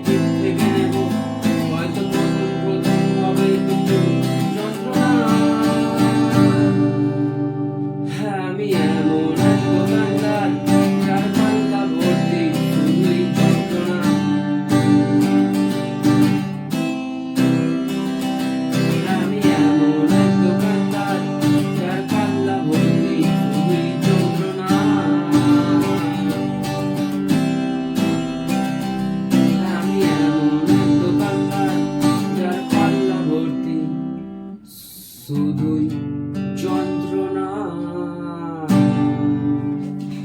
টিপ থেকে নেব, হয়তো প্রথম প্রথম হবে একটু যন্ত্রণা। হ্যাঁ, আমি এমন এক দোকানদার যার পাল্লা ভর্তি শুধুই যন্ত্রণা। হ্যাঁ, আমি এমন এক দোকানদার যার পাল্লা ভর্তি শুধুই যন্ত্রণা। হ্যাঁ, আমি এমন এক দোকানদার যার পাল্লা ভর্তি শুধুই